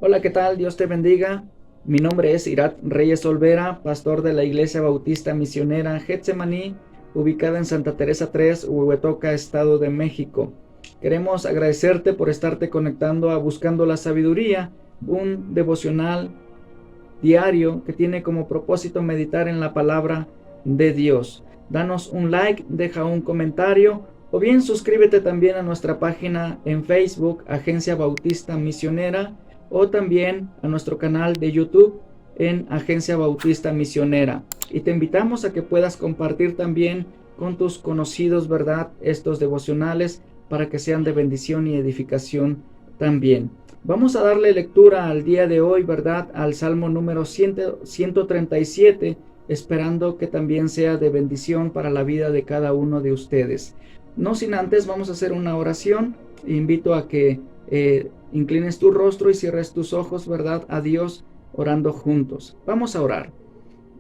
Hola, ¿qué tal? Dios te bendiga. Mi nombre es Irat Reyes Olvera, pastor de la Iglesia Bautista Misionera Getsemaní, ubicada en Santa Teresa 3, Huehuetoca, Estado de México. Queremos agradecerte por estarte conectando a Buscando la Sabiduría, un devocional diario que tiene como propósito meditar en la palabra de Dios. Danos un like, deja un comentario o bien suscríbete también a nuestra página en Facebook, Agencia Bautista Misionera, o también a nuestro canal de YouTube en Agencia Bautista Misionera. Y te invitamos a que puedas compartir también con tus conocidos, ¿verdad?, estos devocionales para que sean de bendición y edificación también. Vamos a darle lectura al día de hoy, ¿verdad?, al Salmo número 137, esperando que también sea de bendición para la vida de cada uno de ustedes. No sin antes, vamos a hacer una oración. Invito a que inclines tu rostro y cierres tus ojos, ¿verdad?, a Dios, orando juntos. Vamos a orar.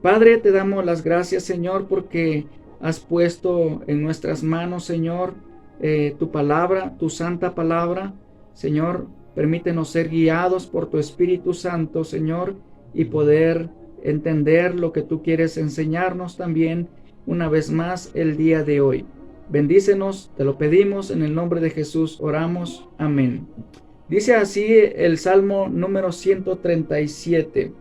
Padre, te damos las gracias, Señor, porque has puesto en nuestras manos, Señor, tu palabra, tu santa palabra. Señor, permítenos ser guiados por tu Espíritu Santo, Señor, y poder entender lo que tú quieres enseñarnos también una vez más el día de hoy. Bendícenos, te lo pedimos, en el nombre de Jesús oramos. Amén. Dice así el Salmo número 137.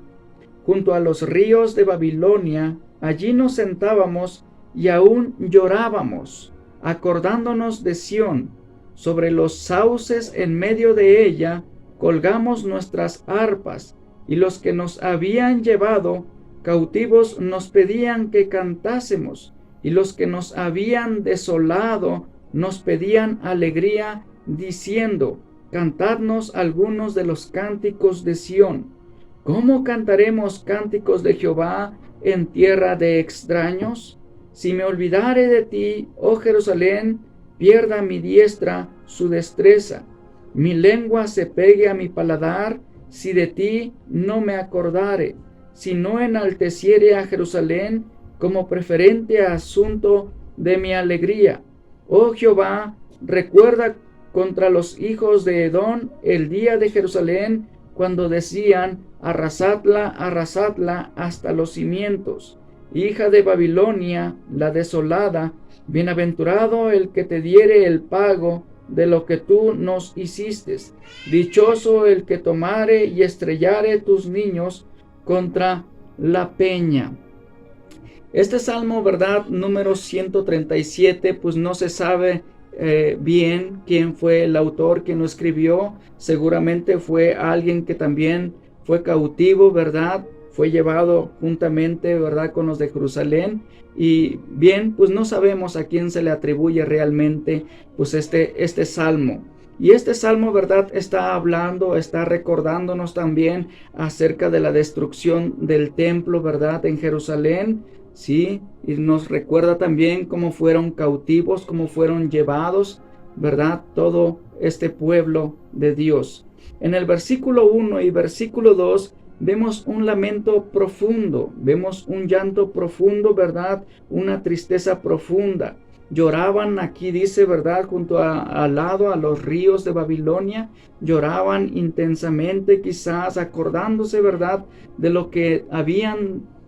Junto a los ríos de Babilonia, allí nos sentábamos y aún llorábamos, acordándonos de Sión. Sobre los sauces en medio de ella colgamos nuestras arpas, y los que nos habían llevado cautivos nos pedían que cantásemos, y los que nos habían desolado nos pedían alegría, diciendo: cantadnos algunos de los cánticos de Sión. ¿Cómo cantaremos cánticos de Jehová en tierra de extraños? Si me olvidare de ti, oh Jerusalén, pierda mi diestra su destreza. Mi lengua se pegue a mi paladar, si de ti no me acordare. Si no enalteciere a Jerusalén como preferente asunto de mi alegría. Oh Jehová, recuerda contra los hijos de Edom el día de Jerusalén, cuando decían: arrasadla, arrasadla hasta los cimientos. Hija de Babilonia, la desolada, bienaventurado el que te diere el pago de lo que tú nos hiciste. Dichoso el que tomare y estrellare tus niños contra la peña. Este salmo, ¿verdad?, número 137, pues no se sabe bien quién fue el autor, quién lo escribió. Seguramente fue alguien que también fue cautivo, ¿verdad? Fue llevado juntamente, ¿verdad?, con los de Jerusalén. Y bien, pues no sabemos a quién se le atribuye realmente pues este salmo. Y este salmo, ¿verdad?, está hablando, está recordándonos también acerca de la destrucción del templo, ¿verdad?, en Jerusalén. Sí, y nos recuerda también cómo fueron cautivos, cómo fueron llevados, ¿verdad?, todo este pueblo de Dios. En el versículo 1 y versículo 2 vemos un lamento profundo, vemos un llanto profundo, ¿verdad?, una tristeza profunda. Lloraban, aquí dice, ¿verdad?, al lado a los ríos de Babilonia, lloraban intensamente, quizás acordándose, ¿verdad?, de lo que habían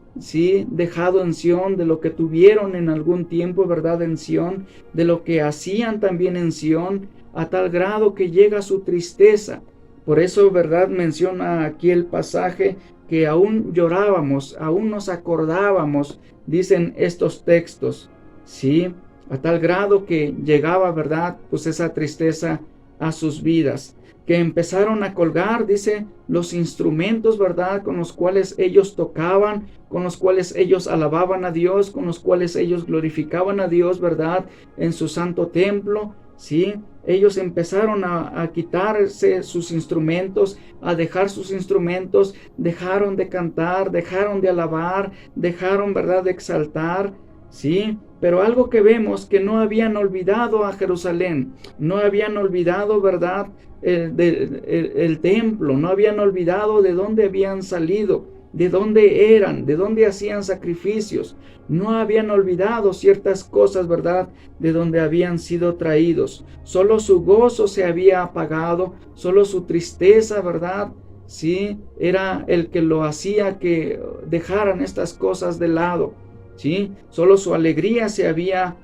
dejado en Sión, de lo que tuvieron en algún tiempo, ¿verdad?, en Sión, de lo que hacían también en Sión, a tal grado que llega su tristeza. Por eso, ¿verdad?, menciona aquí el pasaje que aún llorábamos, aún nos acordábamos, dicen estos textos, ¿sí? A tal grado que llegaba, ¿verdad?, pues esa tristeza a sus vidas, que empezaron a colgar, dice, los instrumentos, ¿verdad?, con los cuales ellos tocaban, con los cuales ellos alababan a Dios, con los cuales ellos glorificaban a Dios, ¿verdad?, en su santo templo. Sí, ellos empezaron a quitarse sus instrumentos, a dejar sus instrumentos, dejaron de cantar, dejaron de alabar, dejaron, ¿verdad?, de exaltar. Sí, pero algo que vemos, que no habían olvidado a Jerusalén, no habían olvidado, ¿verdad?, el templo, no habían olvidado de dónde habían salido, de dónde eran, de dónde hacían sacrificios. No habían olvidado ciertas cosas, ¿verdad?, de donde habían sido traídos. Solo su gozo se había apagado, solo su tristeza, ¿verdad?, ¿sí? Era el que lo hacía que dejaran estas cosas de lado, ¿sí? Solo su alegría se había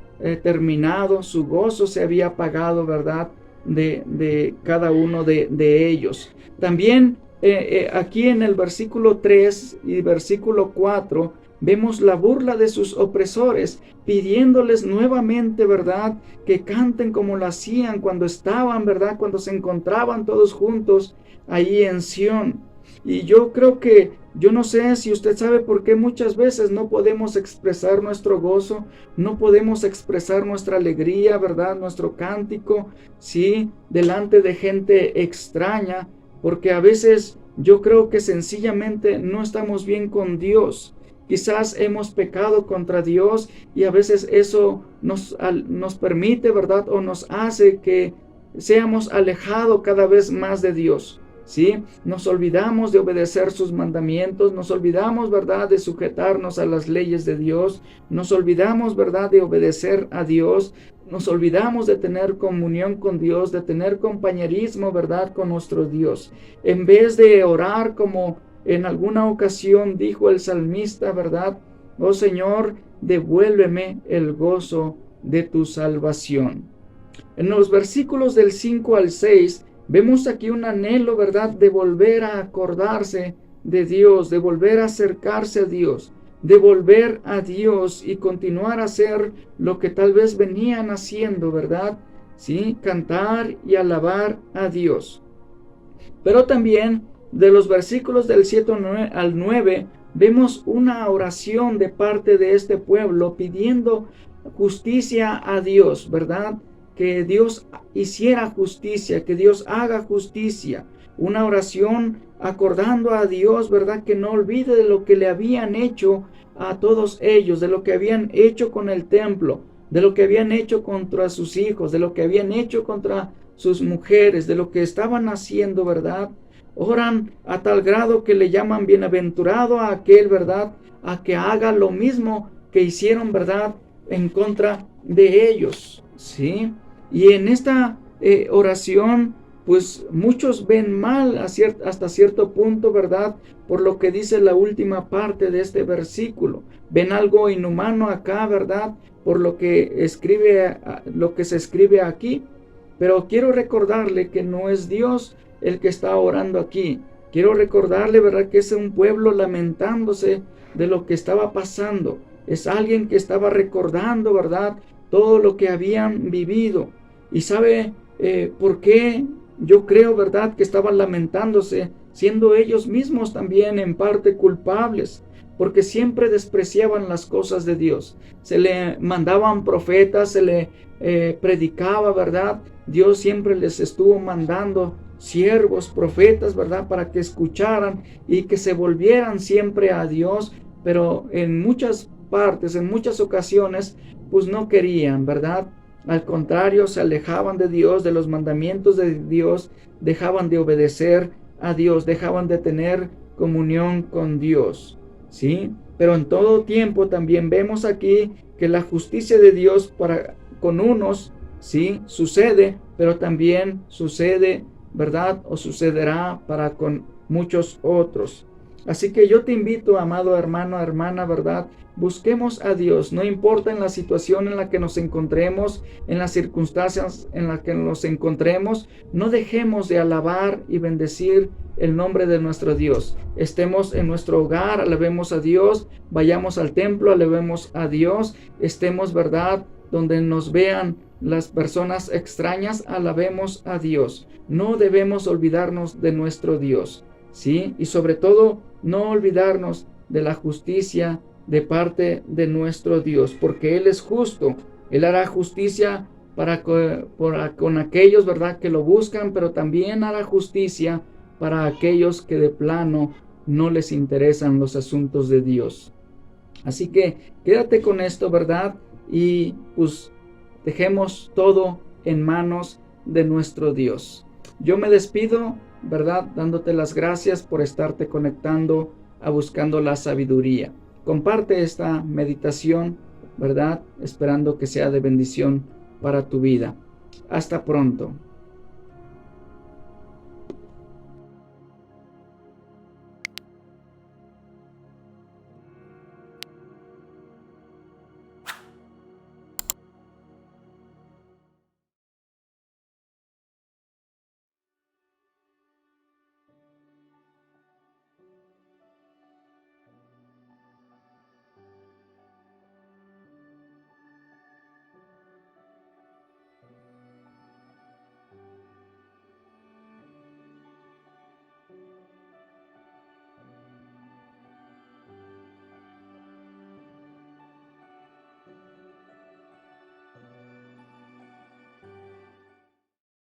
terminado, su gozo se había apagado, ¿verdad? De cada uno de ellos. También aquí en el versículo 3 y versículo 4 vemos la burla de sus opresores, pidiéndoles nuevamente, ¿verdad?, que canten como lo hacían cuando estaban, ¿verdad?, cuando se encontraban todos juntos ahí en Sión. Y yo creo que, yo no sé si usted sabe por qué muchas veces no podemos expresar nuestro gozo, no podemos expresar nuestra alegría, ¿verdad?, nuestro cántico, sí, delante de gente extraña, porque a veces yo creo que sencillamente no estamos bien con Dios. Quizás hemos pecado contra Dios y a veces eso nos permite, ¿verdad?, o nos hace que seamos alejados cada vez más de Dios. ¿Sí? Nos olvidamos de obedecer sus mandamientos, nos olvidamos, ¿verdad?, de sujetarnos a las leyes de Dios, nos olvidamos, ¿verdad?, de obedecer a Dios, nos olvidamos de tener comunión con Dios, de tener compañerismo, ¿verdad?, con nuestro Dios. En vez de orar como en alguna ocasión dijo el salmista, ¿verdad?, oh Señor, devuélveme el gozo de tu salvación. En los versículos del 5 al 6, vemos aquí un anhelo, ¿verdad?, de volver a acordarse de Dios, de volver a acercarse a Dios, de volver a Dios y continuar a hacer lo que tal vez venían haciendo, ¿verdad? Sí, cantar y alabar a Dios. Pero también de los versículos del 7 al 9, vemos una oración de parte de este pueblo pidiendo justicia a Dios, ¿verdad? Que Dios hiciera justicia, que Dios haga justicia. Una oración acordando a Dios, ¿verdad?, que no olvide de lo que le habían hecho a todos ellos, de lo que habían hecho con el templo, de lo que habían hecho contra sus hijos, de lo que habían hecho contra sus mujeres, de lo que estaban haciendo, ¿verdad? Oran a tal grado que le llaman bienaventurado a aquel, ¿verdad?, a que haga lo mismo que hicieron, ¿verdad?, en contra de ellos, ¿sí? Y en esta oración, pues muchos ven mal hasta cierto punto, ¿verdad?, por lo que dice la última parte de este versículo. Ven algo inhumano acá, ¿verdad?, por lo que se escribe aquí. Pero quiero recordarle que no es Dios el que está orando aquí. Quiero recordarle, ¿verdad?, que es un pueblo lamentándose de lo que estaba pasando. Es alguien que estaba recordando, ¿verdad?, todo lo que habían vivido. Y sabe por qué yo creo, ¿verdad?, que estaban lamentándose, siendo ellos mismos también en parte culpables, porque siempre despreciaban las cosas de Dios. Se le mandaban profetas, se le predicaba, ¿verdad? Dios siempre les estuvo mandando siervos, profetas, ¿verdad?, para que escucharan y que se volvieran siempre a Dios, pero en muchas partes, en muchas ocasiones, pues no querían, ¿verdad? Al contrario, se alejaban de Dios, de los mandamientos de Dios, dejaban de obedecer a Dios, dejaban de tener comunión con Dios, ¿sí? Pero en todo tiempo también vemos aquí que la justicia de Dios con unos, ¿sí?, sucede, pero también sucede, ¿verdad?, o sucederá para con muchos otros. Así que yo te invito, amado hermano, hermana, ¿verdad? Busquemos a Dios, no importa en la situación en la que nos encontremos, en las circunstancias en las que nos encontremos, no dejemos de alabar y bendecir el nombre de nuestro Dios. Estemos en nuestro hogar, alabemos a Dios, vayamos al templo, alabemos a Dios, estemos, ¿verdad?, donde nos vean las personas extrañas, alabemos a Dios. No debemos olvidarnos de nuestro Dios, ¿sí? Y sobre todo, no olvidarnos de la justicia de parte de nuestro Dios, porque Él es justo. Él hará justicia con aquellos, ¿verdad?, que lo buscan, pero también hará justicia para aquellos que de plano no les interesan los asuntos de Dios. Así que quédate con esto, ¿verdad? Y pues dejemos todo en manos de nuestro Dios. Yo me despido, ¿verdad?, dándote las gracias por estarte conectando a Buscando la Sabiduría. Comparte esta meditación, ¿verdad?, esperando que sea de bendición para tu vida. Hasta pronto.